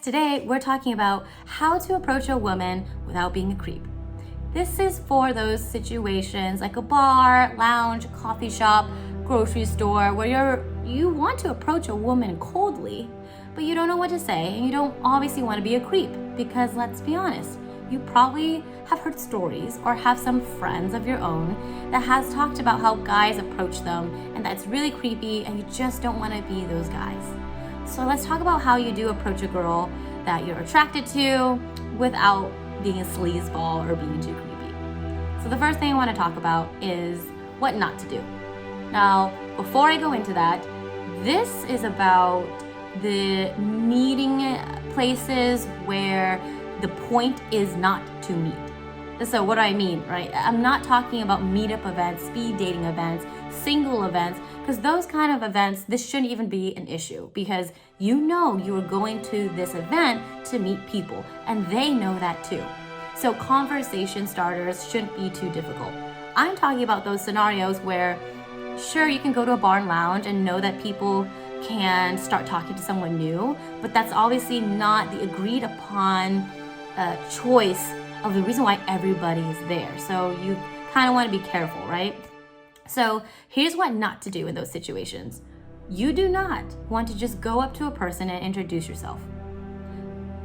today we're talking about how to approach a woman without being a creep. This is for those situations like a bar, lounge, coffee shop, grocery store where you want to approach a woman coldly, but you don't know what to say and you don't obviously want to be a creep because let's be honest, you probably have heard stories or have some friends of your own that has talked about how guys approach them and that's really creepy and you just don't want to be those guys. So let's talk about how you do approach a girl that you're attracted to without being a sleazeball or being too creepy. So the first thing I want to talk about is what not to do. Now, before I go into that, this is about the meeting places where the point is not to meet. So what do I mean, right? I'm not talking about meetup events, speed dating events, single events, because those kind of events, this shouldn't even be an issue because you know you are going to this event to meet people and they know that too. So conversation starters shouldn't be too difficult. I'm talking about those scenarios where sure, you can go to a bar and lounge and know that people can start talking to someone new, but that's obviously not the agreed upon choice of the reason why everybody is there. So you kind of want to be careful, right? So here's what not to do in those situations. You do not want to just go up to a person and introduce yourself.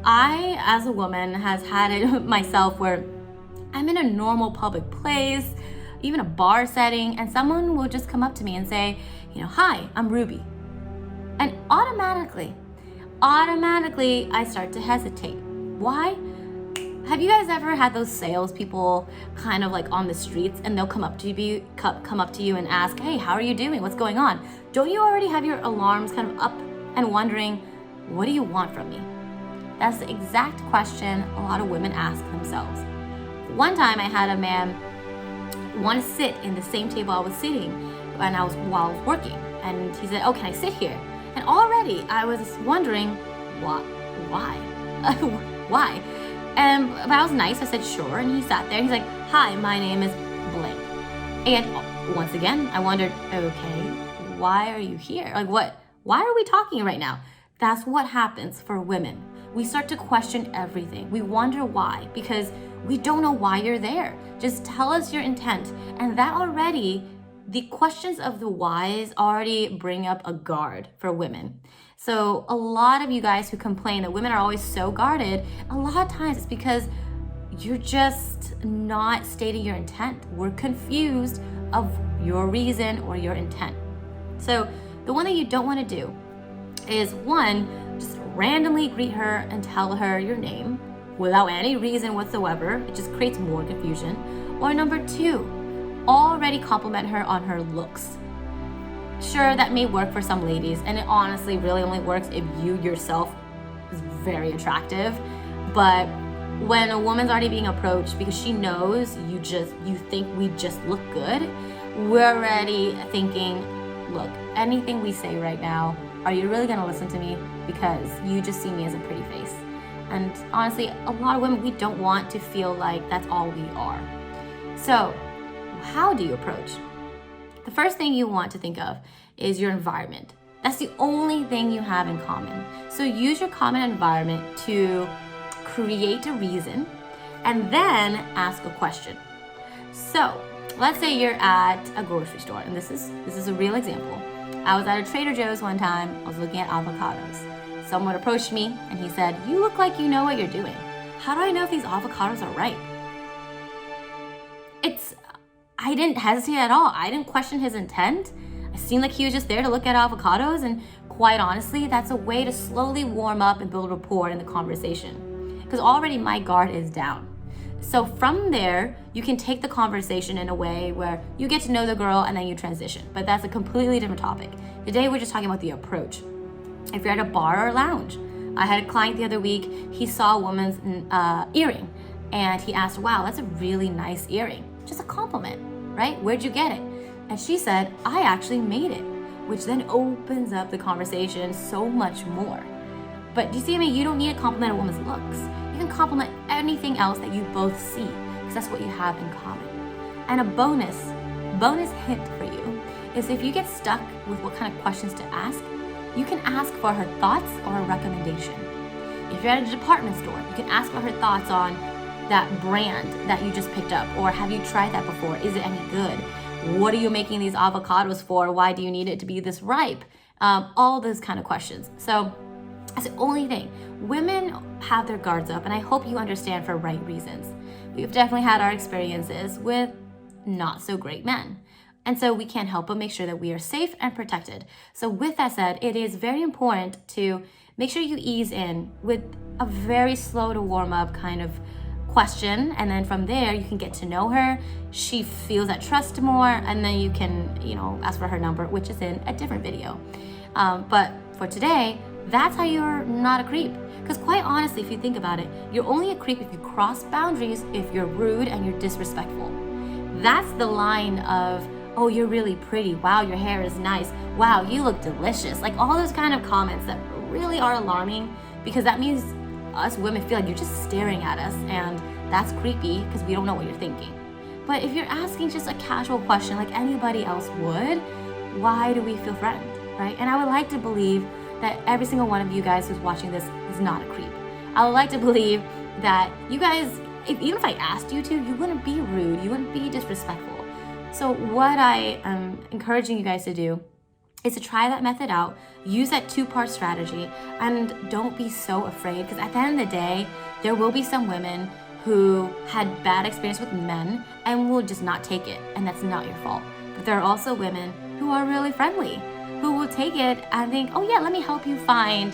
I, as a woman, has had it myself where I'm in a normal public place, even a bar setting, and someone will just come up to me and say, hi, I'm Ruby. And automatically, I start to hesitate. Why? Have you guys ever had those salespeople kind of like on the streets and they'll come up to you and ask, hey, how are you doing? What's going on? Don't you already have your alarms kind of up and wondering, what do you want from me? That's the exact question a lot of women ask themselves. One time I had a man want to sit in the same table I was sitting while I was working. And he said, oh, can I sit here? And already I was wondering, why? Why? But I was nice, I said sure, and he sat there and he's like, hi, my name is blank. And once again, I wondered, okay, why are you here? Why are we talking right now? That's what happens for women. We start to question everything. We wonder why, because we don't know why you're there. Just tell us your intent. And that already, the questions of the whys already bring up a guard for women. So a lot of you guys who complain that women are always so guarded, a lot of times it's because you're just not stating your intent. We're confused of your reason or your intent. So the one that you don't want to do is one, just randomly greet her and tell her your name without any reason whatsoever. It just creates more confusion. Or number two, already compliment her on her looks. Sure, that may work for some ladies, and it honestly really only works if you yourself is very attractive. But when a woman's already being approached because she knows you think we just look good, we're already thinking, look, anything we say right now, are you really gonna listen to me? Because you just see me as a pretty face. And honestly, a lot of women, we don't want to feel like that's all we are. So how do you approach? The first thing you want to think of is your environment. That's the only thing you have in common. So use your common environment to create a reason and then ask a question. So let's say you're at a grocery store, and this is a real example. I was at a Trader Joe's one time, I was looking at avocados. Someone approached me and he said, you look like you know what you're doing. How do I know if these avocados are ripe? I didn't hesitate at all. I didn't question his intent. It seemed like he was just there to look at avocados, and quite honestly, that's a way to slowly warm up and build rapport in the conversation. Because already my guard is down. So from there, you can take the conversation in a way where you get to know the girl and then you transition. But that's a completely different topic. Today, we're just talking about the approach. If you're at a bar or lounge, I had a client the other week, he saw a woman's earring and he asked, wow, that's a really nice earring. Just a compliment, right? Where'd you get it? And she said, I actually made it, which then opens up the conversation so much more. But do you see what I mean? You don't need to compliment a woman's looks. You can compliment anything else that you both see, because that's what you have in common. And a bonus hint for you is if you get stuck with what kind of questions to ask, you can ask for her thoughts or a recommendation. If you're at a department store, you can ask her her thoughts on that brand that you just picked up, or have you tried that before? Is it any good? What are you making these avocados for? Why do you need it to be this ripe? All those kind of questions. So that's the only thing. Women have their guards up, and I hope you understand for right reasons. We've definitely had our experiences with not so great men. And so we can't help but make sure that we are safe and protected. So with that said, it is very important to make sure you ease in with a very slow to warm up kind of question, and then from there you can get to know her. She feels that trust more, and then you can, ask for her number, which is in a different video. But for today, that's how you're not a creep. Because quite honestly, if you think about it, you're only a creep if you cross boundaries, if you're rude and you're disrespectful. That's the line of, oh, you're really pretty. Wow, your hair is nice. Wow, you look delicious. Like all those kind of comments that really are alarming, because that means us women feel like you're just staring at us, and that's creepy because we don't know what you're thinking. But if you're asking just a casual question like anybody else would, why do we feel threatened, right? And I would like to believe that every single one of you guys who's watching this is not a creep. I would like to believe that you guys, even if I asked you to, you wouldn't be rude, you wouldn't be disrespectful. So what I am encouraging you guys to do is to try that method out, use that two-part strategy, and don't be so afraid, because at the end of the day, there will be some women who had bad experience with men and will just not take it, and that's not your fault. But there are also women who are really friendly, who will take it and think, oh yeah, let me help you find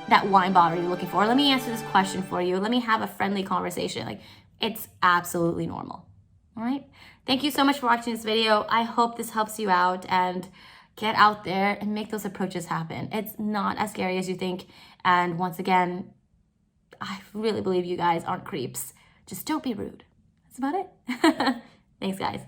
that wine bottle you're looking for. Let me answer this question for you. Let me have a friendly conversation. Like, it's absolutely normal. All right. Thank you so much for watching this video. I hope this helps you out, and get out there and make those approaches happen. It's not as scary as you think. And once again, I really believe you guys aren't creeps. Just don't be rude. That's about it. Thanks, guys.